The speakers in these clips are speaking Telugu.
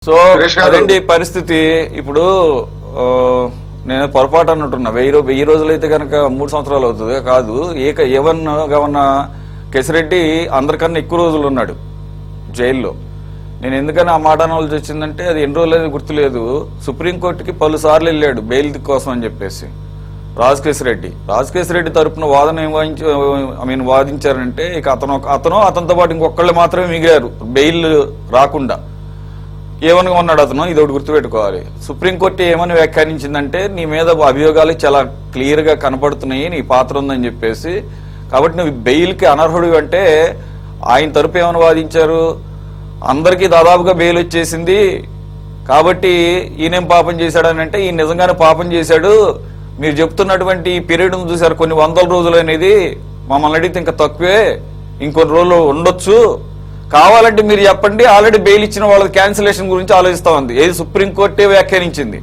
సో అదేంటి పరిస్థితి ఇప్పుడు నేను పొరపాటు అన్నట్టున్నా 1000 రోజులు అయితే కనుక 3 సంవత్సరాలు అవుతుంది కాదు. ఏవన్ గవర్నర్ కేసిరెడ్డి అందరికన్నా ఎక్కువ రోజులు ఉన్నాడు జైల్లో. నేను ఎందుకని ఆ మాట అనాల్సి వచ్చిందంటే అది ఎన్ని రోజులు అనేది గుర్తులేదు. సుప్రీంకోర్టుకి పలుసార్లు వెళ్ళాడు బెయిల్ కోసం అని చెప్పేసి. రాజకేశ్రెడ్డి తరపున వాదన వాదించారంటే ఇక అతనితో పాటు ఇంకొకళ్ళు మాత్రమే మిగిలారు బెయిల్ రాకుండా. ఏమని ఉన్నాడు అతను, ఇది ఒకటి గుర్తుపెట్టుకోవాలి. సుప్రీంకోర్టు ఏమని వ్యాఖ్యానించిందంటే నీ మీద అభియోగాలు చాలా క్లియర్ గా కనపడుతున్నాయి, నీ పాత్ర ఉందని చెప్పేసి, కాబట్టి నువ్వు బెయిల్కి అనర్హుడు అంటే ఆయన తరపు ఏమని వాదించారు, అందరికీ దాదాపుగా బెయిల్ వచ్చేసింది కాబట్టి ఈయనేం పాపం చేశాడని అంటే ఈయన నిజంగానే పాపం చేశాడు, మీరు చెప్తున్నటువంటి పీరియడ్ చూసారు కొన్ని వందల రోజులు అనేది మమ్మల్ని అడిగితే ఇంకా తక్కువే, ఇంకొన్ని రోజులు ఉండొచ్చు, కావాలంటే మీరు చెప్పండి, ఆల్రెడీ బెయిల్ ఇచ్చిన వాళ్ళ క్యాన్సిలేషన్ గురించి ఆలోచిస్తా ఉంది. ఏది సుప్రీంకోర్టే వ్యాఖ్యానించింది.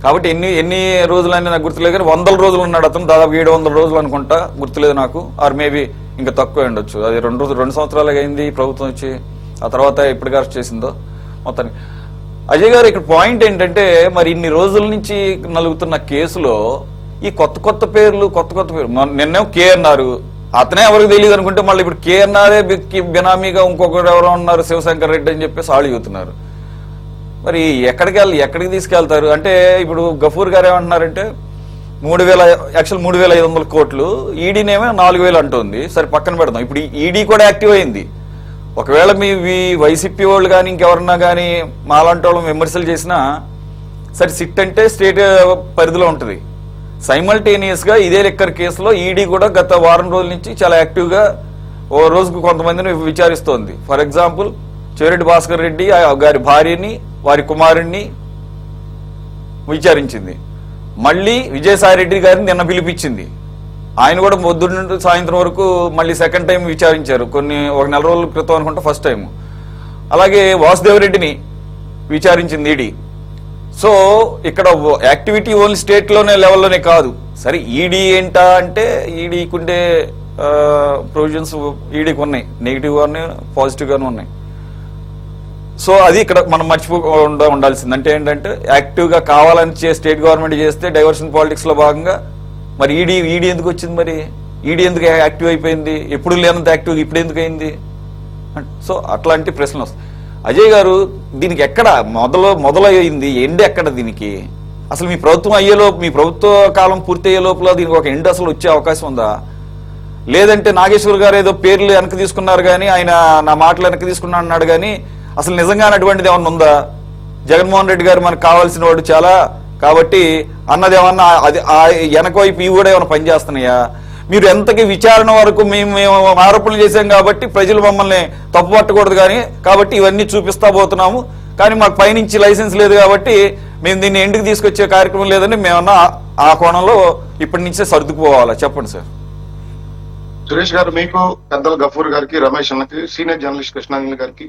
కాబట్టి ఎన్ని రోజులైనా నాకు గుర్తులేదు కానీ 100 రోజులు ఉన్నాడు అతను, దాదాపు 700 రోజులు అనుకుంటా, గుర్తులేదు నాకు, ఆర్ మేబీ ఇంకా తక్కువ ఉండొచ్చు. అది 2 సంవత్సరాలుగా అయింది ప్రభుత్వం వచ్చి, ఆ తర్వాత ఎప్పటికి అరెస్ట్ చేసిందో మొత్తానికి. అజయ్ గారు ఇక్కడ పాయింట్ ఏంటంటే మరి ఇన్ని రోజుల నుంచి నలుగుతున్న కేసులో ఈ కొత్త పేర్లు నిన్నేమో కే అన్నారు, అతనే ఎవరికి తెలియదు అనుకుంటే మళ్ళీ ఇప్పుడు కేఎన్ఆర్ఏ బినామీగా ఇంకొకరు ఎవరో ఉన్నారు శివశంకర్ రెడ్డి అని చెప్పేసి వాళ్ళు చెబుతున్నారు. మరి ఎక్కడికి తీసుకెళ్తారు అంటే ఇప్పుడు గఫూర్ గారు ఏమంటున్నారంటే 3,500 కోట్లు, ఈడీనేమో 4,000 అంటుంది. సరే పక్కన పెడదాం, ఇప్పుడు ఈడీ కూడా యాక్టివ్ అయింది. ఒకవేళ మీ వైసీపీ వాళ్ళు కానీ ఇంకెవరన్నా కానీ మాలాంటి వాళ్ళని విమర్శలు చేసినా సరే సిట్ అంటే స్టేట్ పరిధిలో ఉంటుంది. సైమల్టేనియస్ గా ఇదే లెక్కర్ కేసులో ఈడీ కూడా గత వారం రోజుల నుంచి చాలా యాక్టివ్ గా ఓ రోజుకు కొంతమందిని విచారిస్తోంది. ఫర్ ఎగ్జాంపుల్ చెవిరెడ్డి భాస్కర్ రెడ్డి గారి భార్యని వారి కుమారుణ్ణి విచారించింది. మళ్ళీ విజయసాయి రెడ్డి గారిని నిన్న పిలిపించింది. ఆయన కూడా పొద్దున్న నుండి సాయంత్రం వరకు మళ్ళీ సెకండ్ టైం విచారించారు, ఒక నెల రోజుల క్రితం అనుకుంటా ఫస్ట్ టైం. అలాగే వాసుదేవ్ రెడ్డిని విచారించింది ఈడీ. సో ఇక్కడ యాక్టివిటీ ఓన్లీ స్టేట్ లోనే లెవెల్లోనే కాదు. సరే ఈడీ ఏంటా అంటే ఈడీకుండే ప్రొవిజన్స్ ఈడీకి ఉన్నాయి, నెగిటివ్ గానే పాజిటివ్ గానే ఉన్నాయి. సో అది ఇక్కడ మనం మర్చిపోకుండా ఉండాల్సింది. అంటే ఏంటంటే యాక్టివ్ గా కావాలని స్టేట్ గవర్నమెంట్ చేస్తే డైవర్షన్ పాలిటిక్స్ లో భాగంగా మరి ఈడీ ఎందుకు వచ్చింది, మరి ఈడీ ఎందుకు యాక్టివ్ అయిపోయింది, ఎప్పుడు లేనంత యాక్టివ్ ఇప్పుడు ఎందుకు అయింది? సో అట్లాంటి ప్రశ్నలు వస్తాయి. అజయ్ గారు దీనికి ఎక్కడ మొదలయ్యింది, ఎండ్ ఎక్కడ దీనికి? అసలు మీ ప్రభుత్వం మీ ప్రభుత్వ కాలం పూర్తి అయ్యే లోపల దీనికి ఒక ఎండ్ అసలు వచ్చే అవకాశం ఉందా? లేదంటే నాగేశ్వర్ గారు ఏదో పేర్లు వెనక్కి తీసుకున్నారు కానీ ఆయన నా మాటలు వెనక్కి తీసుకున్నా అన్నాడు కానీ అసలు నిజంగానే అటువంటిది ఏమన్నా ఉందా? జగన్మోహన్ రెడ్డి గారు మనకు కావాల్సిన వాడు చాలా కాబట్టి అన్నది ఏమన్నా అది వెనక వైపు ఇవి కూడా ఏమైనా పనిచేస్తున్నాయా? మీరు ఎంతకి విచారణ వరకు మేము ఆరోపణలు చేశాం కాబట్టి ప్రజలు మమ్మల్ని తప్పు పట్టకూడదు కానీ కాబట్టి ఇవన్నీ చూపిస్తా పోతున్నాము, కానీ మాకు పైనుంచి లైసెన్స్ లేదు కాబట్టి మేము దీన్ని ఎండుకు తీసుకొచ్చే కార్యక్రమం లేదని మేమన్నా ఆ కోణంలో ఇప్పటి నుంచే సర్దుకుపోవాలా? చెప్పండి సార్. సురేష్ గారు, మీకు పెద్దలు గఫూర్ గారికి, రమేష్ అన్నకి, సీనియర్ జర్నలిస్ట్ కృష్ణాంజలి గారికి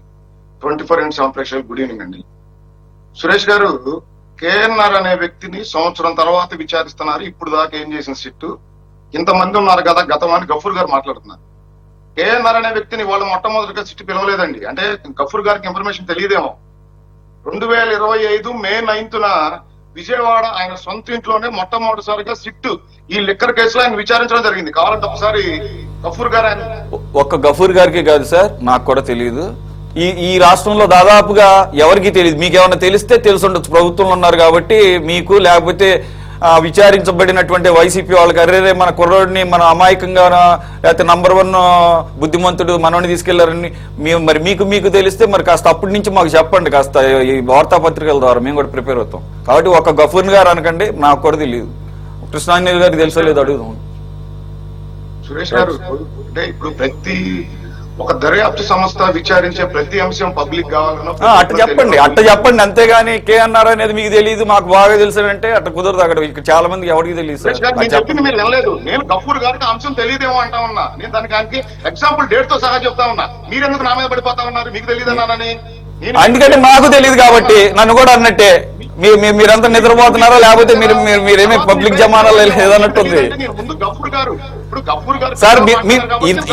24x7 ప్రేక్షకులకు గుడ్ ఈవినింగ్ అండి. సురేష్ గారు, కేఎన్ఆర్ అనే వ్యక్తిని సంవత్సరం తర్వాత విచారిస్తున్నారు, ఇప్పుడు దాకా ఏం చేసిన సిట్టు, ఇంతమంది ఉన్నారు కదా గతం అని గఫూర్ గారు మాట్లాడుతున్నారు. కేఎన్ఆర్ అనే వ్యక్తిని వాళ్ళు మొట్టమొదటిగా సిట్టు పిలవలేదండి. అంటే గఫూర్ గారికి ఇన్ఫర్మేషన్ తెలియదేమో. 2025 మే 9న విజయవాడ ఆయన సొంత ఇంట్లోనే మొట్టమొదటిసారిగా సిట్టు ఈ లిక్కర్ కేసులో ఆయన విచారించడం జరిగింది. కావాలంటే ఒకసారి గఫూర్ గారు, ఒక్క గఫూర్ గారికి కాదు సార్, నాకు కూడా తెలియదు. ఈ రాష్ట్రంలో దాదాపుగా ఎవరికి తెలియదు. మీకు ఏమైనా తెలిస్తే తెలుసుండొచ్చు, ప్రభుత్వంలో ఉన్నారు కాబట్టి మీకు, లేకపోతే విచారించబడినటువంటి వైసీపీ వాళ్ళకి అరేరే మన కుర్రోడిని మన అమాయకంగా లేకపోతే #1 బుద్ధిమంతుడు మనోని తీసుకెళ్లారని మరి మీకు తెలిస్తే మరి కాస్త అప్పటి నుంచి మాకు చెప్పండి, కాస్త ఈ వార్తాపత్రికల ద్వారా మేము కూడా ప్రిపేర్ అవుతాం. కాబట్టి ఒక గఫూర్ గారు అనకండి, నాకు కూడా తెలియదు. కృష్ణాంజలి గారికి తెలుసో లేదు అడుగుదాం. సురేష్ గారు, అంటే ఇప్పుడు ప్రతి ఒక దర్యాప్తు సంస్థ విచారించే ప్రతి అంశం పబ్లిక్ కావాలన్నా అట్ట చెప్పండి అంతేగాని కేఎన్ఆర్ అనేది మీకు తెలియదు మాకు బాగా తెలుసు అంటే అట్లా కుదరదు. అక్కడ చాలా మందికి ఎవరికి తెలియదు సార్. మీరు వినలేదు, నేను గఫూర్ గారికి అంశం తెలియదేమో అంటా ఉన్నా. నేను దానికి ఎగ్జాంపుల్ డేట్ తో సహా చెప్తా ఉన్నా. మీరెందుకు నా మీద పడిపోతా ఉన్నారు, మీకు తెలియదు అన్నానని? అందుకంటే మాకు తెలియదు కాబట్టి నన్ను కూడా అన్నట్టే మీరంతా నిద్రపోతున్నారా, లేకపోతే మీరేమీ పబ్లిక్ జమానాలో లేదన్నట్టుంది సార్.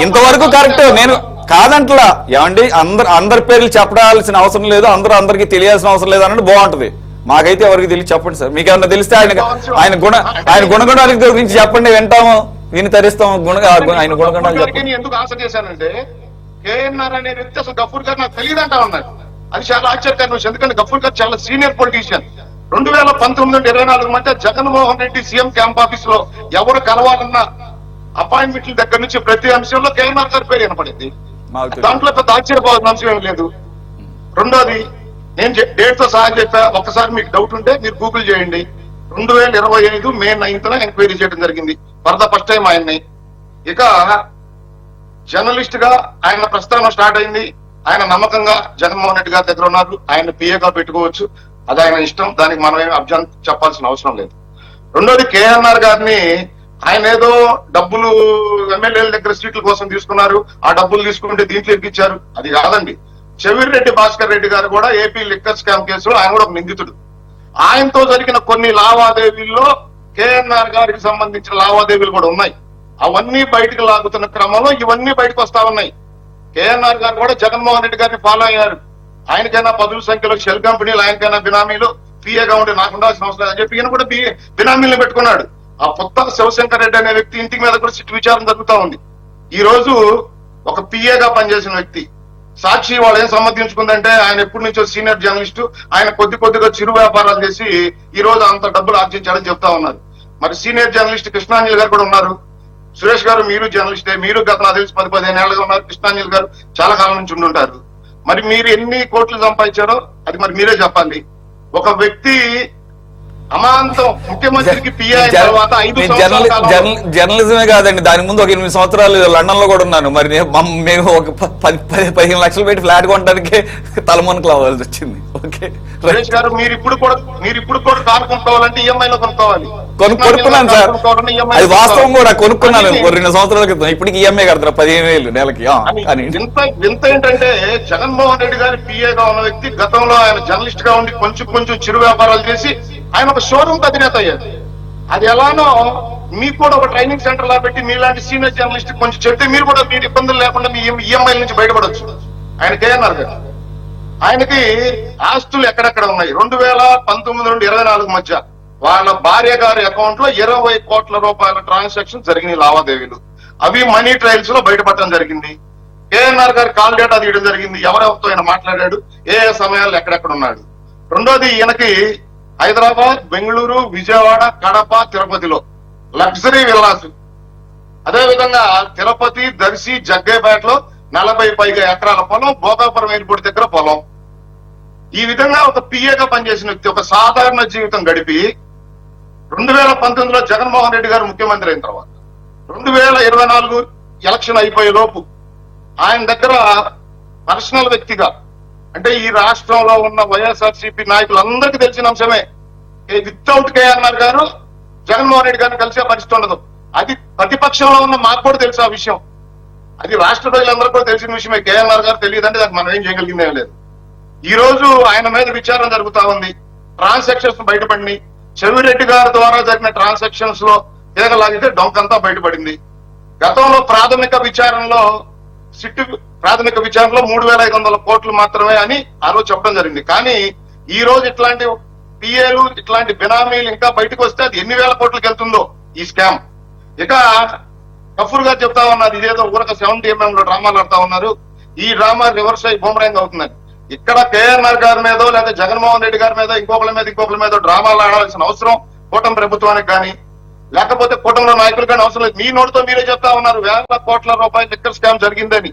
ఇంతవరకు కరెక్ట్. కాదంట్లా ఏమండి, అందరి పేర్లు చెప్పడాల్సిన అవసరం లేదు, అందరికి తెలియాల్సిన అవసరం లేదు అన్నట్టు బాగుంటది. మాకైతే ఎవరికి తెలియదు, చెప్పండి సార్. మీకు ఏమన్నా తెలిస్తే ఆయన గుణగణాల గురించి చెప్పండి, వింటాము, విని తరిస్తాము. ఆయన గుణగణాలు చెప్పండి. ఎందుకు ఆశ చేశానంటే కేఎన్ఆర్ అనే వ్యక్తి అసలు గఫూర్ గారు నాకు తెలియదంటా ఉన్నారు. అది చాలా ఆశ్చర్యకరమైన విషయం. ఎందుకంటే గఫూర్ గారు చాలా సీనియర్ పొలిటీషియన్. 2019 నుండి 24 మధ్య Jaganmohan Reddy CM camp office లో ఎవరు కలవాలన్న అపాయింట్మెంట్ల దగ్గర నుంచి ప్రతి అంశంలో కేఎన్ఆర్ గారి పేరు వినపడింది. దాంట్లో పెద్ద ఆశ్చర్యపోవాల్సిన అంశం ఏమి లేదు. రెండోది, నేను డేట్ తో సహా చెప్పా, ఒక్కసారి మీకు డౌట్ ఉంటే మీరు గూగుల్ చేయండి. 2025 మే 9న ఎంక్వైరీ చేయడం జరిగింది ఫర్ ద ఫస్ట్ టైం ఆయన్ని. ఇక జర్నలిస్ట్ గా ఆయన ప్రస్థానం స్టార్ట్ అయింది. ఆయన నమ్మకంగా జగన్మోహన్ రెడ్డి గారి దగ్గర ఉన్నారు. ఆయన పిఏగా పెట్టుకోవచ్చు, అది ఆయన ఇష్టం, దానికి మనం ఏమి అబ్జెక్షన్ చెప్పాల్సిన అవసరం లేదు. రెండోది, కేఎన్ఆర్ గారిని ఆయన ఏదో డబ్బులు ఎమ్మెల్యేల దగ్గర సీట్ల కోసం తీసుకున్నారు, ఆ డబ్బులు తీసుకుంటే దీంట్లో ఎక్కిచ్చారు, అది కాదండి. చెవిరెడ్డి భాస్కర్ రెడ్డి గారు కూడా ఏపీ లిక్కర్ స్కామ్ కేసులో ఆయన కూడా ఒక నిందితుడు. ఆయనతో జరిగిన కొన్ని లావాదేవీల్లో కేఎన్ఆర్ గారికి సంబంధించిన లావాదేవీలు కూడా ఉన్నాయి. అవన్నీ బయటకు లాగుతున్న క్రమంలో ఇవన్నీ బయటకు వస్తా ఉన్నాయి. కేఎన్ఆర్ గారు కూడా జగన్మోహన్ రెడ్డి గారిని ఫాలో అయ్యారు. ఆయనకైనా పదుల సంఖ్యలో షెల్ కంపెనీలు, ఆయనకైనా బినామీలు, పిఏగా ఉండి నాకు ఉండాల్సిన అవసరం లేదని చెప్పి ఈయన కూడా బినామీలను పెట్టుకున్నాడు. ఆ పుత్తక శివశంకర్ రెడ్డి అనే వ్యక్తి ఇంటికి మీద కూడా సిట్ విచారణ జరుగుతా ఉంది. ఈ రోజు ఒక పిఏగా పనిచేసిన వ్యక్తి సాక్షి వాళ్ళు ఏం సమర్థించుకుందంటే ఆయన ఎప్పటి నుంచో సీనియర్ జర్నలిస్ట్, ఆయన కొద్దిగా చిరు వ్యాపారాలు చేసి ఈ రోజు అంత డబ్బులు ఆర్జించాడని చెప్తా ఉన్నారు. మరి సీనియర్ జర్నలిస్ట్ కృష్ణాంజలి గారు కూడా ఉన్నారు. సురేష్ గారు మీరు జర్నలిస్టే, మీరు గత నాకు తెలిసి 10-15 ఏళ్ళగా ఉన్నారు. కృష్ణాంజలి గారు చాలా కాలం నుంచి ఉండుంటారు. మరి మీరు ఎన్ని కోట్లు సంపాదించారో అది మరి మీరే చెప్పాలి. ఒక వ్యక్తి అమాంతం ముఖ్యమంత్రికి పిఏ అయిన తర్వాత 5 సంవత్సరాలు జర్నలిజమే కాదండి, దాని ముందు ఒక 8 సంవత్సరాలు లండన్ లో కూడా ఉన్నాను. మరి మేము ఒక 15 లక్షలు పెట్టి ఫ్లాట్ కొనడానికి తలమునకలు అవ్వాల్సి వచ్చింది. ఓకే సురేష్ గారు, మీరు ఇప్పుడు కూడా కారు కొనుక్కోవాలంటే ఈఎంఐ లో కొనుక్కోవాలి. కొనుక్కున్నాను సార్, అది వాస్తవం కూడా. కొనుక్కున్నాను 2 సంవత్సరాల క్రితం. ఇప్పటికి ఈఎంఐ కడతారు 15,000 నెలకి. వింత ఏంటంటే జగన్మోహన్ రెడ్డి గారి పిఏగా ఉన్న వ్యక్తి గతంలో ఆయన జర్నలిస్ట్ గా ఉండి కొంచెం చిరు వ్యాపారాలు చేసి ఆయన ఒక షోరూమ్ అధినేత అయ్యారు. అది ఎలానో మీకు కూడా ఒక ట్రైనింగ్ సెంటర్ లా పెట్టి మీలాంటి సీనియర్ జర్నలిస్ట్ కొంచెం చెప్తే మీరు కూడా మీరు ఇబ్బందులు లేకుండా మీ ఈఎంఐ నుంచి బయటపడవచ్చు. ఆయన కేఎన్ఆర్ గారు, ఆయనకి ఆస్తులు ఎక్కడెక్కడ ఉన్నాయి. 2019 నుండి 24 మధ్య వాళ్ళ భార్య గారి అకౌంట్ లో 20 కోట్ల రూపాయల ట్రాన్సాక్షన్ జరిగినాయి, లావాదేవీలు. అవి మనీ ట్రయల్స్ లో బయటపడటం జరిగింది. కేఎన్ఆర్ గారి కాల్ డేటా తీయడం జరిగింది, ఎవరెవరితో ఆయన మాట్లాడాడు, ఏ సమయాల్లో ఎక్కడెక్కడ ఉన్నాడు. రెండోది, ఈయనకి హైదరాబాద్, బెంగళూరు, విజయవాడ, కడప, తిరుపతిలో లగ్జరీ విల్లాస్, అదేవిధంగా తిరుపతి, దర్శి, జగ్గైపేటలో 40 పైగా ఎకరాల పొలం, భోగాపురం ఎయిర్పోర్ట్ దగ్గర పొలం. ఈ విధంగా ఒక పిఏగా పనిచేసిన వ్యక్తి ఒక సాధారణ జీవితం గడిపి 2019లో జగన్మోహన్ రెడ్డి గారు ముఖ్యమంత్రి అయిన తర్వాత 2024 ఎలక్షన్ అయిపోయే లోపు ఆయన దగ్గర పర్సనల్ వ్యక్తిగా, అంటే ఈ రాష్ట్రంలో ఉన్న వైఎస్ఆర్సీపీ నాయకులందరికీ తెలిసిన అంశమే, వితౌట్ కేఎన్ఆర్ గారు జగన్మోహన్ రెడ్డి గారిని కలిసే పరిస్థితి ఉండదు. అది ప్రతిపక్షంలో ఉన్న మాకు కూడా తెలుసు ఆ విషయం. అది రాష్ట్ర ప్రజలందరూ కూడా తెలిసిన విషయమే. కేఎన్ఆర్ గారు తెలియదంటే దానికి మనం ఏం చేయగలిగిందేం లేదు. ఈ రోజు ఆయన మీద విచారణ జరుగుతా ఉంది. ట్రాన్సాక్షన్స్ బయటపడినాయి. చెవిరెడ్డి గారి ద్వారా జరిగిన ట్రాన్సాక్షన్స్ లో తీగలాగితే డొంకంతా బయటపడింది. గతంలో ప్రాథమిక విచారణలో 3,500 కోట్లు మాత్రమే అని ఆ రోజు చెప్పడం జరిగింది. కానీ ఈ రోజు ఇట్లాంటి పిఏలు, ఇట్లాంటి బినామీలు ఇంకా బయటకు వస్తే అది ఎన్ని వేల కోట్లకు వెళ్తుందో ఈ స్కామ్. ఇక గఫూర్ గారు చెప్తా ఉన్నారు, ఇదేదో ఊరక 70mm లో డ్రామాలు ఆడుతా ఉన్నారు, ఈ డ్రామా రివర్స్ అయి బూమరాంగ్ అవుతుందని. ఇక్కడ కేఎన్ఆర్ గారి మీదో లేదా జగన్మోహన్ రెడ్డి గారి మీద ఇంకొకరి మీద డ్రామాలు ఆడాల్సిన అవసరం కూటమి ప్రభుత్వానికి కానీ లేకపోతే కూటమిలో నాయకులు కానీ అవసరం లేదు. మీ నోటితో మీరే చెప్తా ఉన్నారు వేల కోట్ల రూపాయల లిక్కర్ స్కామ్ జరిగిందని.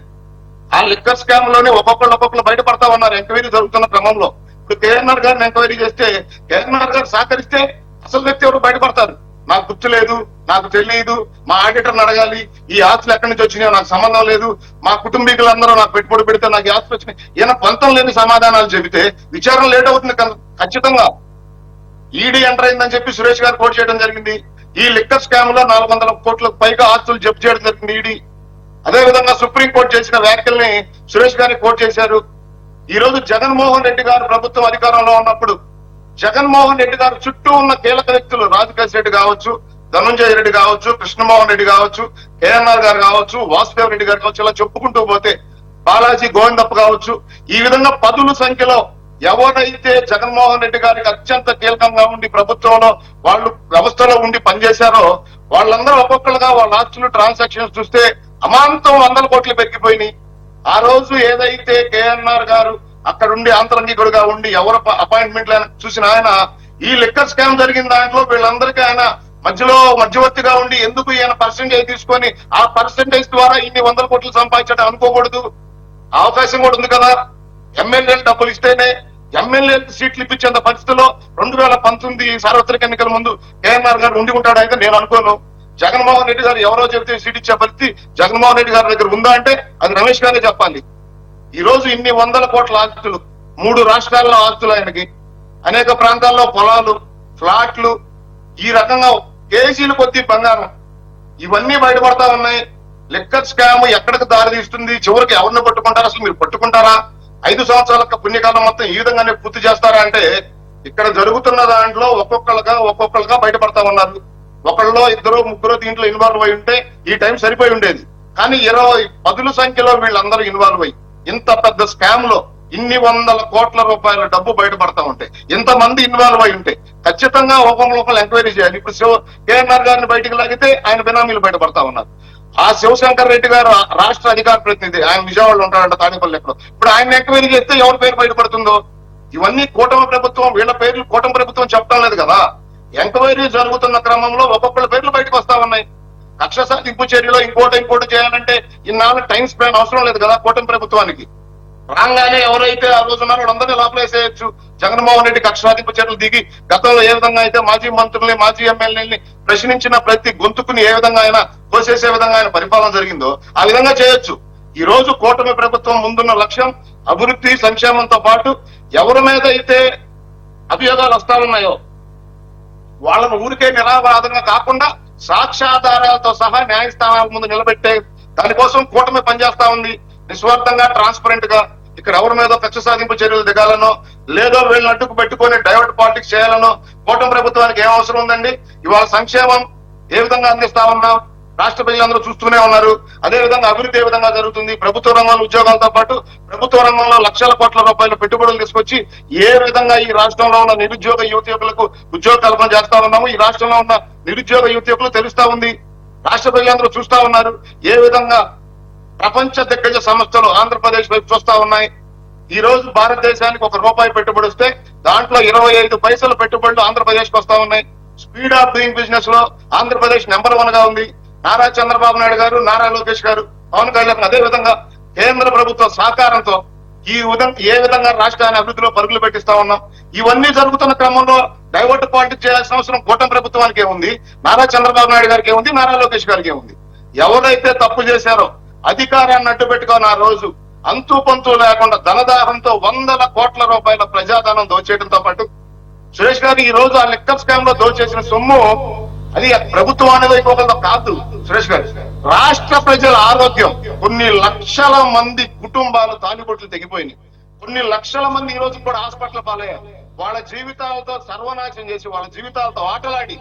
ఆ లిక్కర్ స్కామ్ లోనే ఒక్కొక్కరు బయటపడతా ఉన్నారు ఎంక్వైరీ జరుగుతున్న క్రమంలో. ఇప్పుడు కేఎన్ఆర్ గారిని ఎంక్వైరీ చేస్తే కేఎన్ఆర్ గారు సహకరిస్తే అసలు వ్యక్తి ఎవరు బయటపడతారు. నాకు గుర్తు లేదు, నాకు తెలియదు, మా ఆడిటర్ని అడగాలి, ఈ ఆస్తులు ఎక్కడి నుంచి వచ్చినాయో నాకు సంబంధం లేదు, మా కుటుంబీకులందరూ నాకు పెట్టుబడి పెడితే నాకు ఈ ఆస్తులు వచ్చినాయి, ఈయన పంతం లేని సమాధానాలు చెబితే విచారణ లేట్ అవుతుంది ఖచ్చితంగా. ఈడీ ఎంటర్ అయిందని చెప్పి సురేష్ గారు కోట్ చేయడం జరిగింది. ఈ లిక్కర్ స్కామ్ లో 400 కోట్లకు పైగా ఆస్తులు జప్తు చేయడం జరిగింది ఈడీ. అదేవిధంగా సుప్రీంకోర్టు చేసిన వ్యాఖ్యల్ని సురేష్ గారిని కోట్ చేశారు. ఈ రోజు జగన్మోహన్ రెడ్డి గారు ప్రభుత్వం అధికారంలో ఉన్నప్పుడు జగన్మోహన్ రెడ్డి గారు చుట్టూ ఉన్న కీలక వ్యక్తులు రాజకేశ్ రెడ్డి కావచ్చు, ధనుంజయ రెడ్డి కావచ్చు, కృష్ణమోహన్ రెడ్డి కావచ్చు, కేఎన్ఆర్ గారు కావచ్చు, వాసుదేవ్ రెడ్డి గారు కావచ్చు, ఇలా చెప్పుకుంటూ పోతే బాలాజీ గోవిందప్ప కావచ్చు, ఈ విధంగా పదుల సంఖ్యలో ఎవరైతే జగన్మోహన్ రెడ్డి గారికి అత్యంత కీలకంగా ఉండి ప్రభుత్వంలో వాళ్ళు వ్యవస్థలో ఉండి పనిచేశారో వాళ్ళందరూ ఒక్కొక్కరుగా వాళ్ళ ఆస్తులు ట్రాన్సాక్షన్స్ చూస్తే అమాంతం 100 కోట్లు పెరిగిపోయినాయి. ఆ రోజు ఏదైతే కేఎన్ఆర్ గారు అక్కడుండి ఆంతరంగికుడుగా ఉండి ఎవరు అపాయింట్మెంట్లు చూసిన ఆయన ఈ లిక్కర్ స్కామ్ జరిగిన దాంట్లో వీళ్ళందరికీ ఆయన మధ్యలో మధ్యవర్తిగా ఉండి ఎందుకు ఈయన పర్సెంటేజ్ తీసుకొని ఆ పర్సెంటేజ్ ద్వారా ఇన్ని 100 కోట్లు సంపాదించడం అనుకోకూడదు. అవకాశం కూడా ఉంది కదా. ఎమ్మెల్యేలు డబ్బులు ఇస్తేనే ఎమ్మెల్యే సీట్లు ఇప్పించేంత పరిస్థితిలో 2019 సార్వత్రిక ఎన్నికల ముందు కేఎన్ఆర్ గారు ఉండి ఉంటాడు అయితే నేను అనుకోను. జగన్మోహన్ రెడ్డి గారు ఎవరో చెబితే సీట్ ఇచ్చే పరిస్థితి జగన్మోహన్ రెడ్డి గారి దగ్గర ఉందా అంటే అది రమేష్ గారే చెప్పాలి. ఈ రోజు ఇన్ని 100 కోట్ల ఆస్తులు, 3 రాష్ట్రాల్లో ఆస్తులు ఆయనకి, అనేక ప్రాంతాల్లో పొలాలు, ఫ్లాట్లు, ఈ రకంగా కేజీలు కొద్ది బంగారం, ఇవన్నీ బయటపడతా ఉన్నాయి. లిక్కర్ స్కామ్ ఎక్కడికి దారి తీస్తుంది, చివరికి ఎవరిని పట్టుకుంటారా, అసలు మీరు పట్టుకుంటారా? 5 సంవత్సరాల పుణ్యకాలం మొత్తం ఈ విధంగానే పూర్తి చేస్తారా అంటే ఇక్కడ జరుగుతున్న దాంట్లో ఒక్కొక్కరుగా బయటపడతా ఉన్నారు. ఒకళ్ళలో 2, 3 దీంట్లో ఇన్వాల్వ్ అయి ఉంటే ఈ టైం సరిపోయి ఉండేది. కానీ 20 పదుల సంఖ్యలో వీళ్ళందరూ ఇన్వాల్వ్ అయ్యి ఇంత పెద్ద స్కామ్ లో ఇన్ని 100 కోట్ల రూపాయల డబ్బు బయటపడతా ఉంటే, ఇంతమంది ఇన్వాల్వ్ అయి ఉంటే ఖచ్చితంగా ఒకళ్ళు ఎంక్వైరీ చేయాలి. ఇప్పుడు కేఎన్ఆర్ గారిని బయటకు లాగితే ఆయన బినామీలు బయటపడతా ఉన్నారు. ఆ శివశంకర్ రెడ్డి గారు రాష్ట్ర అధికార ప్రతినిధి, ఆయన విజయవాడలో ఉంటాడంట, తాడేపల్లి ఎక్కడో. ఇప్పుడు ఆయన ఎంక్వైరీ చేస్తే ఎవరి పేరు బయటపడుతుందో? ఇవన్నీ కూటమి ప్రభుత్వం, వీళ్ళ పేర్లు కూటమి ప్రభుత్వం చెప్పడం లేదు కదా. ఎంక్వైరీ జరుగుతున్న క్రమంలో ఒక్కొక్కళ్ళ పేర్లు బయటకు వస్తా ఉన్నాయి. కక్ష సాధింపు చర్యలో ఇంకోటి చేయాలంటే ఇన్నాళ్ళు టైం స్పాన్ అవసరం లేదు కదా కూటమి ప్రభుత్వానికి. రాగానే ఎవరైతే ఆ రోజు ఉన్నారో వాళ్ళందరినీ లోపలేసేయచ్చు. జగన్మోహన్ రెడ్డి కక్ష సాధింపు చర్యలు దిగి గతంలో ఏ విధంగా అయితే మాజీ మంత్రుల్ని, మాజీ ఎమ్మెల్యేని ప్రశ్నించిన ప్రతి గొంతుకుని ఏ విధంగా ఆయన కోసేసే విధంగా ఆయన పరిపాలన జరిగిందో ఆ విధంగా చేయొచ్చు. ఈ రోజు కూటమి ప్రభుత్వం ముందున్న లక్ష్యం అభివృద్ధి, సంక్షేమంతో పాటు ఎవరి మీద అయితే అభియోగాలు వస్తా ఉన్నాయో వాళ్ళను ఊరికే నిరాపరాధంగా కాకుండా సాక్ష్యాధారాలతో సహా న్యాయస్థానాల ముందు నిలబెట్టే దానికోసం కూటమి పనిచేస్తా ఉంది. నిస్వార్థంగా, ట్రాన్స్పరెంట్ గా ఇక్కడ ఎవరి మీద కక్ష సాధింపు చర్యలు దిగాలనో లేదో వీళ్ళని అడ్డుకు పెట్టుకొని డైవర్ట్ పాలిటిక్స్ చేయాలనో కూటమి ప్రభుత్వానికి ఏం అవసరం ఉందండి? ఇవాళ సంక్షేమం ఏ విధంగా అందిస్తా ఉన్నాం రాష్ట్ర ప్రజలందరూ చూస్తూనే ఉన్నారు. అదే విధంగా అభివృద్ధి ఏ విధంగా జరుగుతుంది, ప్రభుత్వ రంగంలో ఉద్యోగాలతో పాటు ప్రభుత్వ రంగంలో లక్షల కోట్ల రూపాయల పెట్టుబడులు తీసుకొచ్చి ఏ విధంగా ఈ రాష్ట్రంలో ఉన్న నిరుద్యోగ యువతీయులకు ఉద్యోగ కల్పన చేస్తా ఉన్నాము. ఈ రాష్ట్రంలో ఉన్న నిరుద్యోగ యువతీయులు తెలుస్తా ఉంది. రాష్ట్ర ప్రజలందరూ చూస్తా ఉన్నారు ఏ విధంగా ప్రపంచ దిగ్గజ సంస్థలు ఆంధ్రప్రదేశ్ వైపు చూస్తా ఉన్నాయి. ఈ రోజు భారతదేశానికి ₹1 పెట్టుబడి వస్తే దాంట్లో 25 పైసలు పెట్టుబడులు ఆంధ్రప్రదేశ్ కు వస్తా ఉన్నాయి. స్పీడ్ ఆఫ్ డూయింగ్ బిజినెస్ లో ఆంధ్రప్రదేశ్ నెంబర్ 1 గా ఉంది. నారా చంద్రబాబు నాయుడు గారు, నారా లోకేష్ గారు, పవన్ కళ్యాణ్, అదే విధంగా కేంద్ర ప్రభుత్వ సహకారంతో ఏ విధంగా రాష్ట్రాన్ని అభివృద్ధిలో పరుగులు పెట్టిస్తా ఉన్నాం. ఇవన్నీ జరుగుతున్న క్రమంలో డైవర్ట్ పాలిటిక్స్ చేయాల్సిన అవసరం కూటమి ప్రభుత్వానికి ఏముంది, నారా చంద్రబాబు నాయుడు గారికి ఏముంది, నారా లోకేష్ గారికి ఏముంది? ఎవరైతే తప్పు చేశారో అధికారాన్ని అడ్డు పెట్టుకొని ఆ రోజు అంతు పంతు లేకుండా ధనదాహంతో 100 కోట్ల రూపాయల ప్రజాధనం దోచేయడంతో పాటు సురేష్ గారు ఈ రోజు ఆ లిక్కర్ స్కామ్ లో దోచేసిన సొమ్ము అది ప్రభుత్వం అనేది అయిపోగలదో కాదు సురేష్ గారు, రాష్ట్ర ప్రజల ఆరోగ్యం, కొన్ని లక్షల మంది కుటుంబాలు తాలిబొట్లు తెగిపోయినాయి. కొన్ని లక్షల మంది ఈ రోజు కూడా హాస్పిటల్ పాలయ్యారు. వాళ్ళ జీవితాలతో సర్వనాశనం చేసి వాళ్ళ జీవితాలతో ఆటలాడి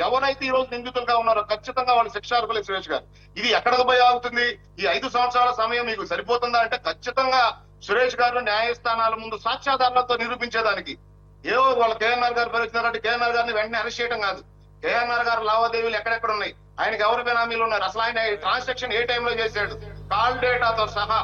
ఎవరైతే ఈ రోజు నిందితులుగా ఉన్నారో ఖచ్చితంగా వాళ్ళు శిక్షార్హులే సురేష్ గారు. ఇది ఎక్కడికి పోయి ఆగుతుంది? ఈ 5 సంవత్సరాల సమయం మీకు సరిపోతుందా అంటే ఖచ్చితంగా సురేష్ గారు న్యాయస్థానాల ముందు సాక్ష్యాధారాలతో నిరూపించేదానికి ఏవో వాళ్ళ కేఎన్ఆర్ గారు పరిచినారంటే కేఎన్ఆర్ గారిని వెంటనే అరెస్ట్ చేయడం కాదు. కేఎన్ఆర్ గారు లావాదేవీలు ఎక్కడెక్కడ ఉన్నాయి, ఆయనకి ఎవరు బెనామీలు ఉన్నారు, అసలు ఆయన ట్రాన్సాక్షన్ ఏ టైంలో చేశాడు, కాల్ డేటాతో సహా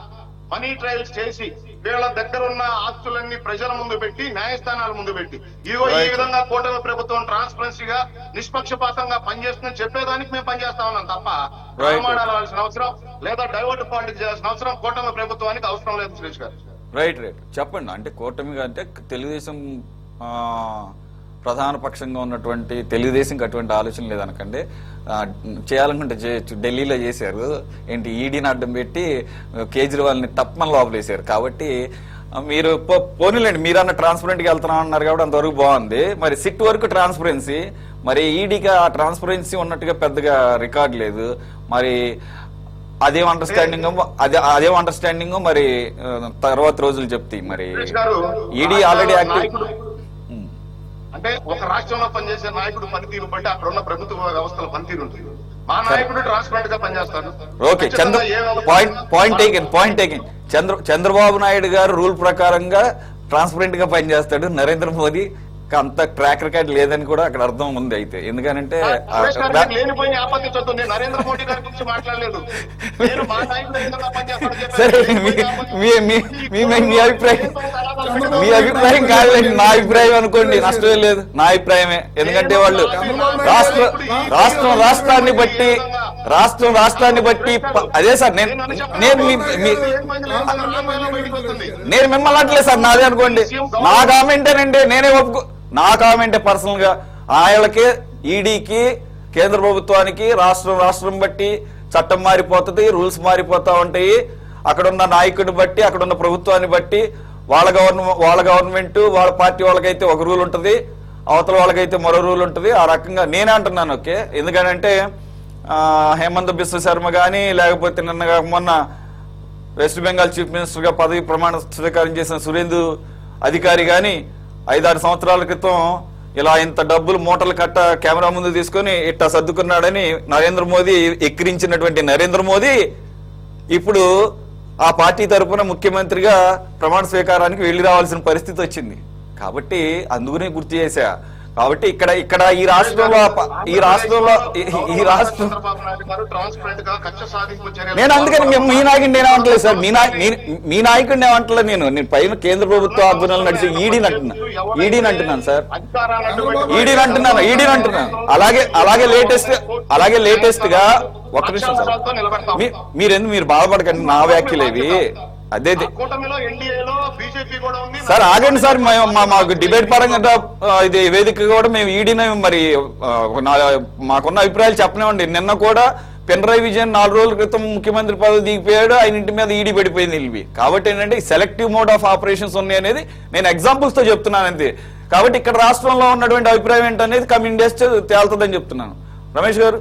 మనీ ట్రయల్స్ చేసి వీళ్ళ దగ్గర ఉన్న ఆస్తులన్నీ ప్రజల ముందు పెట్టి న్యాయస్థానాల ముందు పెట్టి ఇదిగో ఈ విధంగా కూటమి ప్రభుత్వం ట్రాన్స్పరెన్సీగా నిష్పక్షపాతంగా పనిచేస్తుందని చెప్పేదానికి మేము పనిచేస్తా ఉన్నాం తప్ప మాట్లాడాల్సిన అవసరం లేదా డైవర్ట్ పాలిటిక్స్ చేయాల్సిన అవసరం కూటమి ప్రభుత్వానికి అవసరం లేదు సురేష్ గారు. రైట్ చెప్పండి. అంటే కూటమి అంటే తెలుగుదేశం ప్రధాన పక్షంగా ఉన్నటువంటి తెలుగుదేశంకి అటువంటి ఆలోచన లేదనకండి. చేయాలనుకుంటే చేయొచ్చు. ఢిల్లీలో చేశారు ఏంటి, ఈడీని అడ్డం పెట్టి కేజ్రీవాల్ని తప్పమని లోపలేశారు. కాబట్టి మీరు పోనీలేండి, మీరన్న ట్రాన్స్పరెంట్గా వెళ్తున్నాం అన్నారు కాబట్టి అంతవరకు బాగుంది. మరి సిట్ వరకు ట్రాన్స్పరెన్సీ, మరి ఈడీకి ఆ ట్రాన్స్పరెన్సీ ఉన్నట్టుగా పెద్దగా రికార్డ్ లేదు. మరి అదేం అండర్స్టాండింగ్ మరి తర్వాత రోజులు చెప్తాయి. మరి ఈడీ ఆల్రెడీ యాక్టివ్ అంటే ఒక రాష్ట్రంలో పనిచేసే నాయకుడు పనితీరు బట్టి అక్కడ ఉన్న ప్రభుత్వ వ్యవస్థల పనితీరు ఉంటుంది. మా నాయకుడు ట్రాన్స్పరెంట్ గా పనిచేస్తాడు. Okay, point taking. Chandrababu Naidu గారు రూల్ ప్రకారంగా ట్రాన్స్పరెంట్ గా పనిచేస్తాడు. నరేంద్ర మోదీ అంత ట్రాక్ రికార్డ్ లేదని కూడా అక్కడ అర్థం ఉంది. అయితే ఎందుకనంటే లేనిపోయిన ఆపత్తించొద్దు. నేను నరేంద్ర మోడీ గారి గురించి మాట్లాడలేదు. నేను మా నాయకుడు ఏ విధంగా పనిచేస్తాడో చెప్పాను. సరే, మీ అభిప్రాయం కాదులేండి, నా అభిప్రాయం అనుకోండి, నష్టమే లేదు. నా అభిప్రాయమే. ఎందుకంటే వాళ్ళు రాష్ట్రాన్ని బట్టి అదే సార్, నేను మిమ్మల్ని అంటలేదు సార్, నాదే అనుకోండి. నా కామెంటేనండి, నేనే నా కామెంటే పర్సనల్ గా ఆయనకే, ఈడీకి, కేంద్ర ప్రభుత్వానికి రాష్ట్రం బట్టి చట్టం మారిపోతుంది, రూల్స్ మారిపోతా ఉంటాయి. అక్కడున్న నాయకుడిని బట్టి, అక్కడున్న ప్రభుత్వాన్ని బట్టి, వాళ్ళ గవర్నమెంట్ వాళ్ళ పార్టీ వాళ్ళకైతే ఒక రూల్ ఉంటుంది, అవతల వాళ్ళకైతే మరో రూల్ ఉంటుంది. ఆ రకంగా నేనే అంటున్నాను. ఓకే, ఎందుకంటే హేమంత్ బిశ్వ శర్మ కానీ, లేకపోతే మొన్న వెస్ట్ బెంగాల్ చీఫ్ మినిస్టర్ గా పదవి ప్రమాణ స్వీకారం చేసిన సురేందు అధికారి కానీ 5-6 సంవత్సరాల క్రితం ఇలా ఇంత డబ్బులు మూటలు కట్ట కెమెరా ముందు తీసుకొని ఇట్టా సర్దుకున్నాడని నరేంద్ర మోదీ ఎక్కిరించినటువంటి నరేంద్ర మోదీ ఇప్పుడు ఆ పార్టీ తరఫున ముఖ్యమంత్రిగా ప్రమాణ స్వీకారానికి వెళ్లి రావాల్సిన పరిస్థితి వచ్చింది. కాబట్టి అందుకునే గుర్తు చేశా. కాబట్టి ఇక్కడ ఈ రాష్ట్రంలో నేను అందుకని మీ నాయకుడిని ఏమంటలేదు సార్, మీ నాయకుడిని ఏమంటలేదు. నేను పైన కేంద్ర ప్రభుత్వ ఆధ్వర్యంలో నడిచి ఈడీని అంటున్నాను సార్, ఈడీని అంటున్నాను. అలాగే లేటెస్ట్ గా ఒక్క నిమిషం సార్, మీరు బాధపడకండి, నా వ్యాఖ్యలు ఇవి. అదే సార్, ఆగండి సార్, మాకు డిబేట్ పరంగా ఇది వేదిక కూడా మేము ఈడీని మరి మాకున్న అభిప్రాయాలు చెప్పనివ్వండి. నిన్న కూడా పినరాయి విజయన్ 4 రోజుల క్రితం ముఖ్యమంత్రి పదవి దిగిపోయాడు, ఆయన ఇంటి మీద ఈడీ పడిపోయింది నిలిపి. కాబట్టి ఏంటంటే సెలెక్టివ్ మోడ్ ఆఫ్ ఆపరేషన్స్ ఉన్నాయి అనేది నేను ఎగ్జాంపుల్స్ తో చెప్తున్నాను అంతే. కాబట్టి ఇక్కడ రాష్ట్రంలో ఉన్నటువంటి అభిప్రాయం ఏంటనేది కమింగ్ డేస్ తేలుతుందని చెప్తున్నాను. రమేష్ గారు.